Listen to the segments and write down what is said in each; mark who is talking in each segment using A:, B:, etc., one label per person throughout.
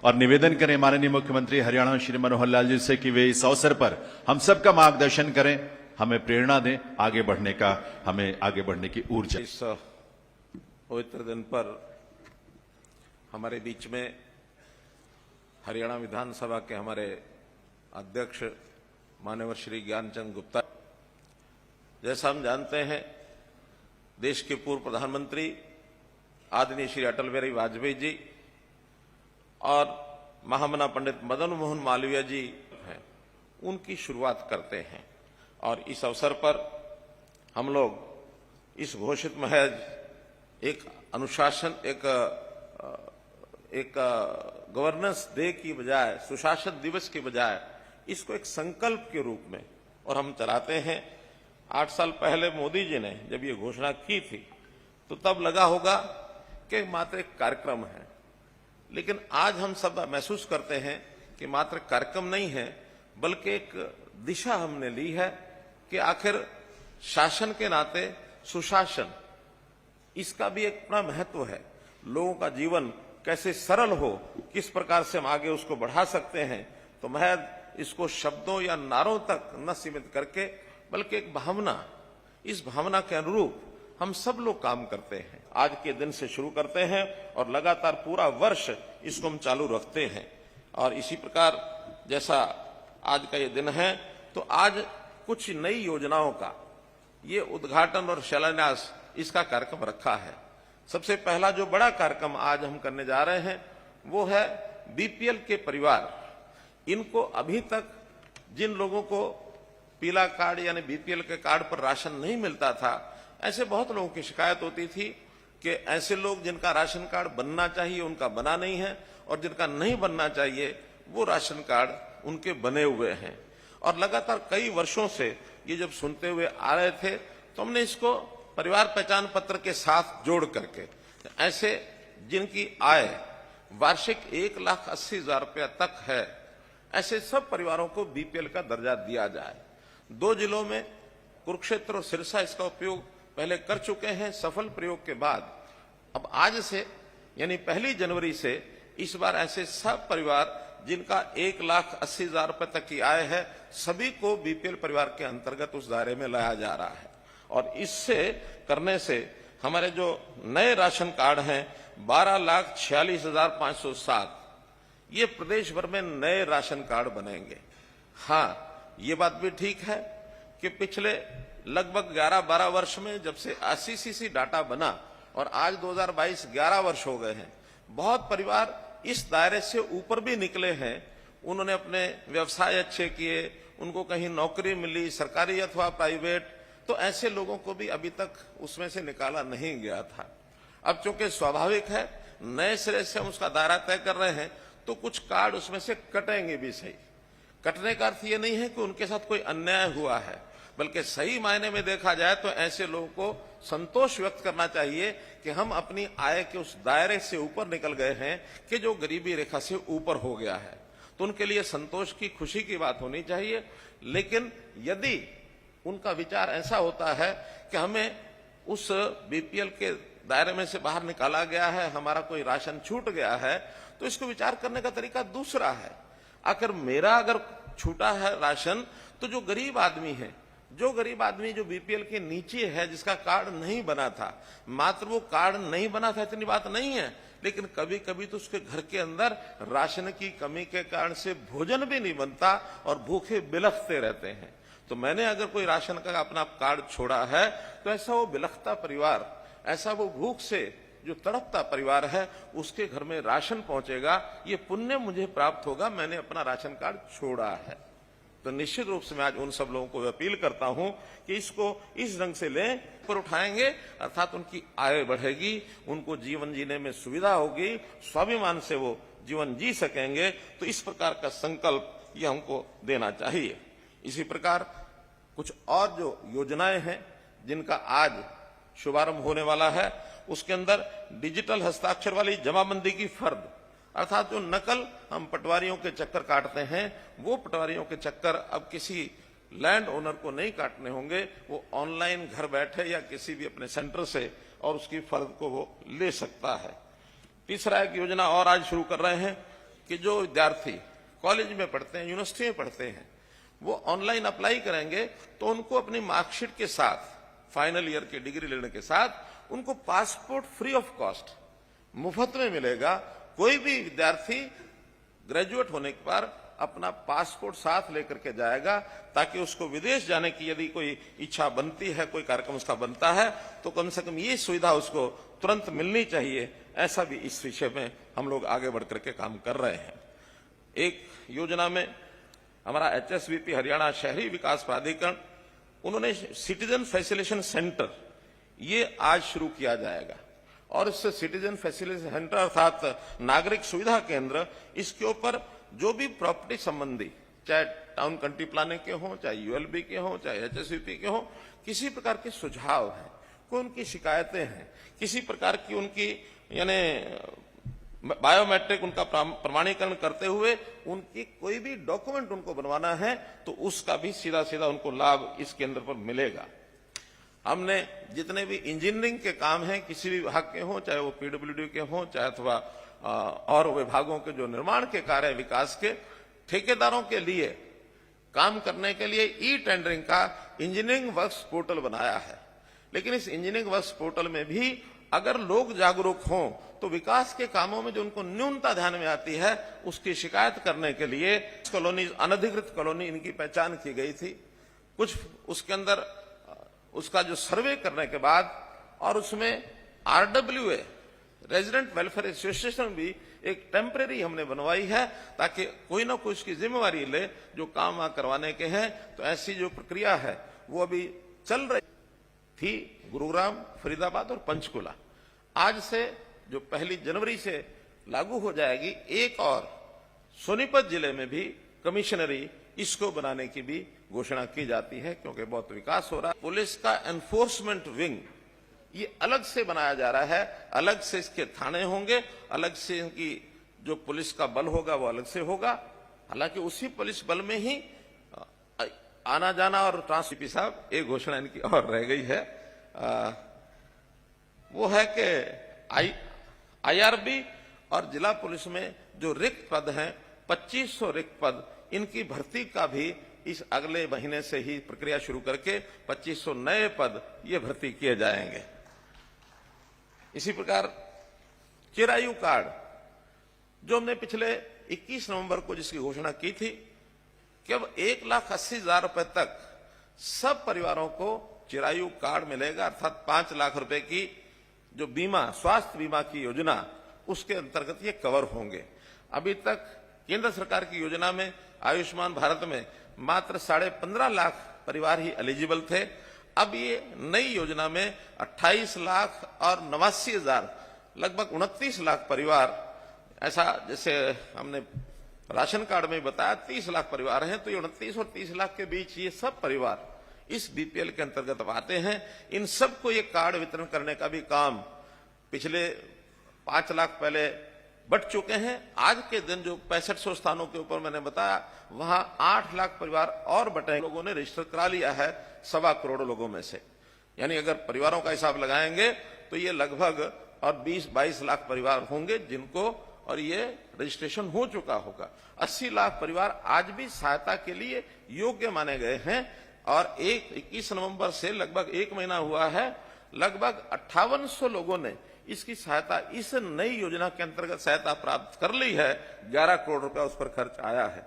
A: और निवेदन करें माननीय मुख्यमंत्री हरियाणा श्री मनोहर लाल जी से कि वे इस अवसर पर हम सबका मार्गदर्शन करें, हमें प्रेरणा दें आगे बढ़ने का, हमें आगे बढ़ने की ऊर्जा।
B: इस पवित्र दिन पर हमारे बीच में हरियाणा विधानसभा के हमारे अध्यक्ष माननीय श्री ज्ञानचंद गुप्ता, जैसा हम जानते हैं देश के पूर्व प्रधानमंत्री आदरणीय श्री अटल बिहारी वाजपेयी जी और महामना पंडित मदन मोहन मालवीय जी हैं, उनकी शुरुआत करते हैं। और इस अवसर पर हम लोग इस घोषित महज एक अनुशासन एक गवर्नेंस डे की बजाय, सुशासन दिवस की बजाय इसको एक संकल्प के रूप में और हम चलाते हैं। 8 साल पहले मोदी जी ने जब ये घोषणा की थी तो तब लगा होगा कि मात्र एक कार्यक्रम है, लेकिन आज हम सब महसूस करते हैं कि मात्र कार्यक्रम नहीं है बल्कि एक दिशा हमने ली है कि आखिर शासन के नाते सुशासन, इसका भी एक बड़ा महत्व है। लोगों का जीवन कैसे सरल हो, किस प्रकार से हम आगे उसको बढ़ा सकते हैं। तो महज इसको शब्दों या नारों तक न सीमित करके बल्कि एक भावना, इस भावना के अनुरूप हम सब लोग काम करते हैं। आज के दिन से शुरू करते हैं और लगातार पूरा वर्ष इसको हम चालू रखते हैं। और इसी प्रकार जैसा आज का ये दिन है तो आज कुछ नई योजनाओं का ये उद्घाटन और शिलान्यास इसका कार्यक्रम रखा है। सबसे पहला जो बड़ा कार्यक्रम आज हम करने जा रहे हैं वो है बीपीएल के परिवार। इनको अभी तक जिन लोगों को पीला कार्ड यानी बीपीएल के कार्ड पर राशन नहीं मिलता था, ऐसे बहुत लोगों की शिकायत होती थी कि ऐसे लोग जिनका राशन कार्ड बनना चाहिए उनका बना नहीं है और जिनका नहीं बनना चाहिए वो राशन कार्ड उनके बने हुए हैं। और लगातार कई वर्षों से ये जब सुनते हुए आ रहे थे तो हमने इसको परिवार पहचान पत्र के साथ जोड़ करके ऐसे जिनकी आय वार्षिक 1,80,000 रुपया तक है, ऐसे सब परिवारों को बीपीएल का दर्जा दिया जाए। 2 जिलों में कुरुक्षेत्र और सिरसा इसका उपयोग पहले कर चुके हैं। सफल प्रयोग के बाद अब आज से यानी 1 जनवरी से इस बार ऐसे सब परिवार जिनका 1,80,000 रुपए तक की आय है, सभी को बीपीएल परिवार के अंतर्गत उस दायरे में लाया जा रहा है। और इससे करने से हमारे जो नए राशन कार्ड हैं 12,46,507, ये प्रदेश भर में नए राशन कार्ड बनेंगे। हाँ, ये बात भी ठीक है कि पिछले लगभग 11-12 वर्ष में जब से आईसीसीसी डाटा बना और आज 2022 11 वर्ष हो गए हैं, बहुत परिवार इस दायरे से ऊपर भी निकले हैं। उन्होंने अपने व्यवसाय अच्छे किए, उनको कहीं नौकरी मिली, सरकारी अथवा प्राइवेट, तो ऐसे लोगों को भी अभी तक उसमें से निकाला नहीं गया था। अब चूंकि स्वाभाविक है नए सिरे से हम उसका दायरा तय कर रहे हैं तो कुछ कार्ड उसमें से कटेंगे भी। सही कटने का अर्थ ये नहीं है कि उनके साथ कोई अन्याय हुआ है, बल्कि सही मायने में देखा जाए तो ऐसे लोगों को संतोष व्यक्त करना चाहिए कि हम अपनी आय के उस दायरे से ऊपर निकल गए हैं कि जो गरीबी रेखा से ऊपर हो गया है। तो उनके लिए संतोष की, खुशी की बात होनी चाहिए। लेकिन यदि उनका विचार ऐसा होता है कि हमें उस बीपीएल के दायरे में से बाहर निकाला गया है, हमारा कोई राशन छूट गया है, तो इसको विचार करने का तरीका दूसरा है। आखिर मेरा अगर छूटा है राशन तो जो गरीब आदमी है, जो बीपीएल के नीचे है, जिसका कार्ड नहीं बना था, मात्र वो कार्ड नहीं बना था इतनी बात नहीं है, लेकिन कभी कभी तो उसके घर के अंदर राशन की कमी के कारण से भोजन भी नहीं बनता और भूखे बिलखते रहते हैं। तो मैंने अगर कोई राशन का अपना कार्ड छोड़ा है तो ऐसा वो बिलखता परिवार, ऐसा वो भूख से जो तड़पता परिवार है, उसके घर में राशन पहुंचेगा, ये पुण्य मुझे प्राप्त होगा, मैंने अपना राशन कार्ड छोड़ा है। तो निश्चित रूप से मैं आज उन सब लोगों को अपील करता हूं कि इसको इस ढंग से लें, पर उठाएंगे, अर्थात उनकी आय बढ़ेगी, उनको जीवन जीने में सुविधा होगी, स्वाभिमान से वो जीवन जी सकेंगे। तो इस प्रकार का संकल्प ये हमको देना चाहिए। इसी प्रकार कुछ और जो योजनाएं हैं जिनका आज शुभारंभ होने वाला है, उसके अंदर डिजिटल हस्ताक्षर वाली जमाबंदी की फर्द, अर्थात जो नकल हम पटवारियों के चक्कर काटते हैं, वो पटवारियों के चक्कर अब किसी लैंड ओनर को नहीं काटने होंगे। वो ऑनलाइन घर बैठे या किसी भी अपने सेंटर से और उसकी फर्द को वो ले सकता है। तीसरा एक योजना और आज शुरू कर रहे हैं कि जो विद्यार्थी कॉलेज में पढ़ते हैं, यूनिवर्सिटी में पढ़ते हैं, वो ऑनलाइन अप्लाई करेंगे तो उनको अपनी मार्कशीट के साथ, फाइनल ईयर की डिग्री लेने के साथ उनको पासपोर्ट फ्री ऑफ कॉस्ट मुफ्त में मिलेगा। कोई भी विद्यार्थी ग्रेजुएट होने के बाद अपना पासपोर्ट साथ लेकर के जाएगा, ताकि उसको विदेश जाने की यदि कोई इच्छा बनती है, कोई कार्यक्रम उसका बनता है, तो कम से कम ये सुविधा उसको तुरंत मिलनी चाहिए। ऐसा भी इस विषय में हम लोग आगे बढ़ करके काम कर रहे हैं। एक योजना में हमारा HSVP हरियाणा शहरी विकास प्राधिकरण, उन्होंने सिटीजन फैसिलिटेशन सेंटर ये आज शुरू किया जाएगा, और इससे सिटीजन फैसिलिटेशन सेंटर अर्थात नागरिक सुविधा केंद्र, इसके ऊपर जो भी प्रॉपर्टी संबंधी, चाहे टाउन कंट्री प्लानिंग के हों, चाहे ULB के हों, चाहे HSVP के हों, किसी प्रकार के सुझाव हैं, कोई उनकी शिकायतें हैं, किसी प्रकार की उनकी यानी बायोमेट्रिक उनका प्रमाणीकरण करते हुए उनकी कोई भी डॉक्यूमेंट उनको बनवाना है, तो उसका भी सीधा सीधा उनको लाभ इस केंद्र पर मिलेगा। हमने जितने भी इंजीनियरिंग के काम हैं, किसी भी विभाग के हों, चाहे वो PWD के हों, चाहे अथवा और विभागों के जो निर्माण के कार्य विकास के, ठेकेदारों के लिए काम करने के लिए ई-टेंडरिंग का इंजीनियरिंग वर्क्स पोर्टल बनाया है। लेकिन इस इंजीनियरिंग वर्क्स पोर्टल में भी अगर लोग जागरूक हों तो विकास के कामों में जो उनको न्यूनता ध्यान में आती है, उसकी शिकायत करने के लिए कॉलोनी, अनधिकृत कॉलोनी, इनकी पहचान की गई थी। कुछ उसके अंदर उसका जो सर्वे करने के बाद, और उसमें RWA रेजिडेंट वेलफेयर एसोसिएशन भी एक टेम्परेरी हमने बनवाई है, ताकि कोई ना कोई उसकी जिम्मेवारी ले जो काम वहां करवाने के हैं। तो ऐसी जो प्रक्रिया है वो अभी चल रही थी गुरुग्राम, फरीदाबाद और पंचकुला। आज से जो 1 जनवरी से लागू हो जाएगी, एक और सोनीपत जिले में भी कमिश्नरी इसको बनाने की भी घोषणा की जाती है, क्योंकि बहुत विकास हो रहा है। पुलिस का एनफोर्समेंट विंग ये अलग से बनाया जा रहा है, अलग से इसके थाने होंगे, अलग से इनकी जो पुलिस का बल होगा वो अलग से होगा। हालांकि उसी पुलिस बल में ही आना जाना और ट्रांसपी साहब एक घोषणा इनकी और रह गई है, वो है कि IRB और जिला पुलिस में जो रिक्त पद हैं, 2500 रिक्त पद, इनकी भर्ती का भी इस अगले महीने से ही प्रक्रिया शुरू करके 2500 नए पद ये भर्ती किए जाएंगे। इसी प्रकार चिरायु कार्ड, जो हमने पिछले 21 नवंबर को जिसकी घोषणा की थी कि अब 1,80,000 रुपए तक सब परिवारों को चिरायु कार्ड मिलेगा, अर्थात 5 लाख रुपए की जो बीमा, स्वास्थ्य बीमा की योजना, उसके अंतर्गत ये कवर होंगे। अभी तक केंद्र सरकार की योजना में, आयुष्मान भारत में, मात्र 15.5 लाख परिवार ही एलिजिबल थे। अब ये नई योजना में 28 लाख और 89,000, लगभग 29 लाख परिवार, ऐसा जैसे हमने राशन कार्ड में बताया 30 लाख परिवार हैं, तो ये 29 और 30 लाख के बीच ये सब परिवार इस BPL के अंतर्गत अब आते हैं। इन सबको ये कार्ड वितरण करने का भी काम पिछले 5 लाख पहले बढ़ चुके हैं। आज के दिन जो 6500 स्थानों के ऊपर मैंने बताया, वहां 8 लाख परिवार और बटे लोगों ने रजिस्टर करा लिया है 1.25 करोड़ लोगों में से। यानी अगर परिवारों का हिसाब लगाएंगे तो ये लगभग और 20-22 लाख परिवार होंगे जिनको और ये रजिस्ट्रेशन हो चुका होगा। 80 लाख परिवार आज भी सहायता के लिए योग्य माने गए हैं, और 21 नवंबर से लगभग 1 महीना हुआ है, लगभग 5800 लोगों ने इसकी सहायता, इस नई योजना के अंतर्गत सहायता प्राप्त कर ली है। 11 करोड़ रुपया उस पर खर्च आया है।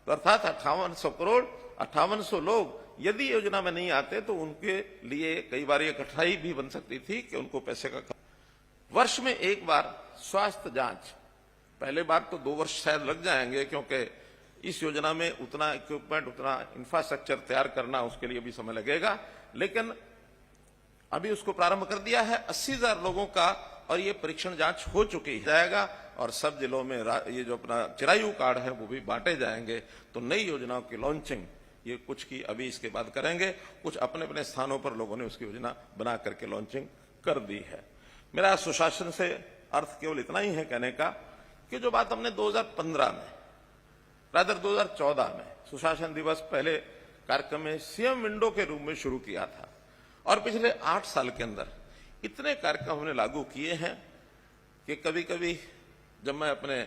B: तो अर्थात 5800 करोड़, 5800 लोग यदि योजना में नहीं आते तो उनके लिए कई बार ये कठिनाई भी बन सकती थी कि उनको पैसे का वर्ष में एक बार स्वास्थ्य जांच, पहले बार तो 2 वर्ष शायद लग जाएंगे, क्योंकि इस योजना में उतना इक्विपमेंट, उतना इंफ्रास्ट्रक्चर तैयार करना, उसके लिए भी समय लगेगा। लेकिन अभी उसको प्रारंभ कर दिया है 80,000 लोगों का, और ये परीक्षण जांच हो चुकी जाएगा, और सब जिलों में ये जो अपना चिरायु कार्ड है वो भी बांटे जाएंगे। तो नई योजनाओं की लॉन्चिंग ये कुछ की अभी इसके बाद करेंगे, कुछ अपने अपने स्थानों पर लोगों ने उसकी योजना बना करके लॉन्चिंग कर दी है। मेरा सुशासन से अर्थ केवल इतना ही है कहने का कि जो बात हमने 2015 में, रादर 2014 में सुशासन दिवस पहले कार्यक्रम में CM विंडो के रूप में शुरू किया था, और पिछले 8 साल के अंदर इतने कार्यक्रम हमने लागू किए हैं कि कभी कभी जब मैं अपने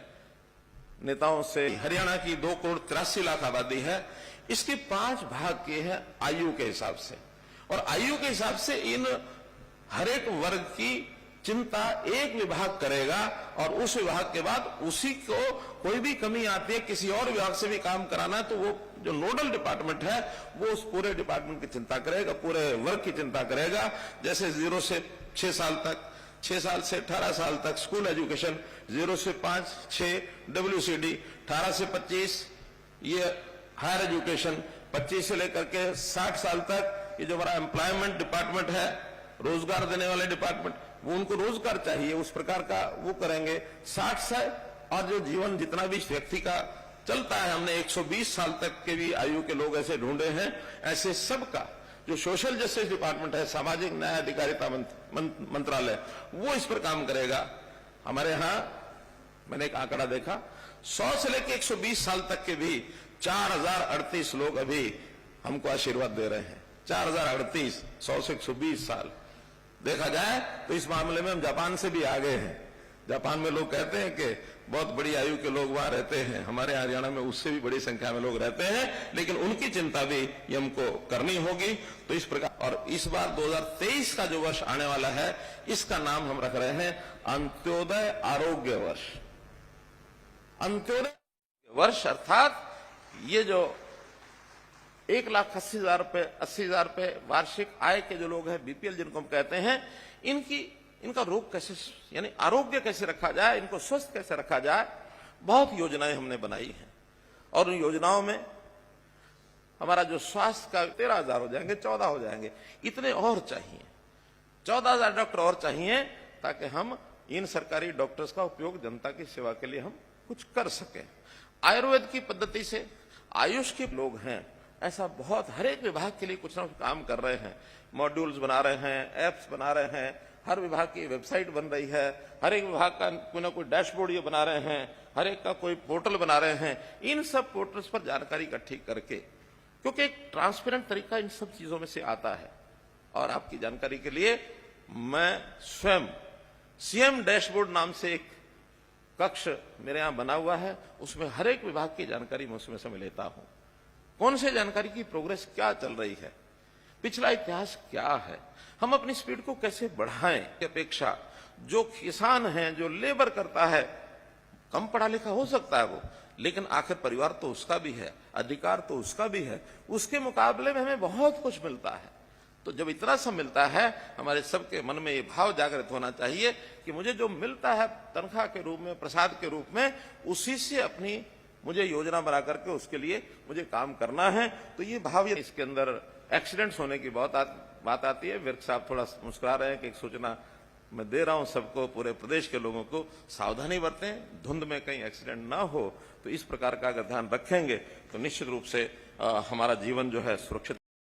B: नेताओं से, हरियाणा की 2,83,00,000 आबादी है, इसके 5 भाग किए हैं आयु के हिसाब से, और आयु के हिसाब से इन हर एक वर्ग की चिंता एक विभाग करेगा, और उस विभाग के बाद उसी को कोई भी कमी आती है, किसी और विभाग से भी काम कराना है, तो वो जो नोडल डिपार्टमेंट है वो उस पूरे डिपार्टमेंट की चिंता करेगा, पूरे वर्ग की चिंता करेगा। जैसे 0 से 6 साल तक, 6 साल से 18 साल तक स्कूल एजुकेशन, 0 से 5-6 WCD, 18 से 25 ये हायर एजुकेशन, 25 से लेकर के 60 साल तक ये जो हमारा एम्प्लॉयमेंट डिपार्टमेंट है, रोजगार देने वाले डिपार्टमेंट, वो उनको रोजगार चाहिए, उस प्रकार का वो करेंगे। 60 से और जो जीवन जितना भी व्यक्ति का चलता है, हमने 120 साल तक के भी आयु के लोग ऐसे ढूंढे हैं। ऐसे सबका जो सोशल जस्टिस डिपार्टमेंट है, सामाजिक न्याय अधिकारिता मंत्रालय, वो इस पर काम करेगा। हमारे यहां मैंने एक आंकड़ा देखा, 100 से लेकर 120 साल तक के भी 4038 लोग अभी हमको आशीर्वाद दे रहे हैं। 4038, 100 से 120 साल देखा जाए तो इस मामले में हम जापान से भी आगे हैं। जापान में लोग कहते हैं कि बहुत बड़ी आयु के लोग वहां रहते हैं, हमारे हरियाणा में उससे भी बड़ी संख्या में लोग रहते हैं, लेकिन उनकी चिंता भी ये हमको करनी होगी। तो इस प्रकार, और इस बार 2023 का जो वर्ष आने वाला है, इसका नाम हम रख रहे हैं अंत्योदय आरोग्य वर्ष। अंत्योदय वर्ष अर्थात ये जो 1,80,000 रुपए, 80,000 रुपए वार्षिक आय के जो लोग हैं, बीपीएल जिनको हम कहते हैं, इनका रोग कैसे, यानी आरोग्य कैसे रखा जाए, इनको स्वस्थ कैसे रखा जाए, बहुत योजनाएं हमने बनाई हैं। और उन योजनाओं में हमारा जो स्वास्थ्य का 13,000 हो जाएंगे, 14 हो जाएंगे, इतने और चाहिए, 14,000 डॉक्टर और चाहिए, ताकि हम इन सरकारी डॉक्टर्स का उपयोग जनता की सेवा के लिए हम कुछ कर सकें। आयुर्वेद की पद्धति से आयुष के लोग हैं, ऐसा बहुत हर एक विभाग के लिए कुछ ना कुछ काम कर रहे हैं, मॉड्यूल्स बना रहे हैं, एप्स बना रहे हैं, हर विभाग की वेबसाइट बन रही है, हर एक विभाग का कोई ना कोई डैशबोर्ड ये बना रहे हैं, हर एक का कोई पोर्टल बना रहे हैं। इन सब पोर्टल्स पर जानकारी इकट्ठी करके, क्योंकि एक ट्रांसपेरेंट तरीका इन सब चीजों में से आता है। और आपकी जानकारी के लिए मैं स्वयं सीएम डैशबोर्ड नाम से एक कक्ष मेरे यहां बना हुआ है, उसमें हर एक विभाग की जानकारी मैं उसमें से मैं लेता हूं। कौन से जानकारी की प्रोग्रेस क्या चल रही है, पिछला इतिहास क्या है, हम अपनी स्पीड को कैसे बढ़ाएं। की अपेक्षा जो किसान है, जो लेबर करता है, कम पढ़ा लिखा हो सकता है वो, लेकिन आखिर परिवार तो उसका भी है, अधिकार तो उसका भी है, उसके मुकाबले में हमें बहुत कुछ मिलता है। तो जब इतना सब मिलता है, हमारे सबके मन में ये भाव जागृत होना चाहिए कि मुझे जो मिलता है तनख्वाह के रूप में, प्रसाद के रूप में, उसी से अपनी मुझे योजना बना करके उसके लिए मुझे काम करना है। तो ये भाव, इसके अंदर एक्सीडेंट्स होने की बहुत बात आती है। विर्क साहब थोड़ा मुस्कुरा रहे हैं कि एक सूचना मैं दे रहा हूं सबको, पूरे प्रदेश के लोगों को, सावधानी बरतें, धुंध में कहीं एक्सीडेंट ना हो। तो इस प्रकार का अगर ध्यान रखेंगे तो निश्चित रूप से हमारा जीवन जो है सुरक्षित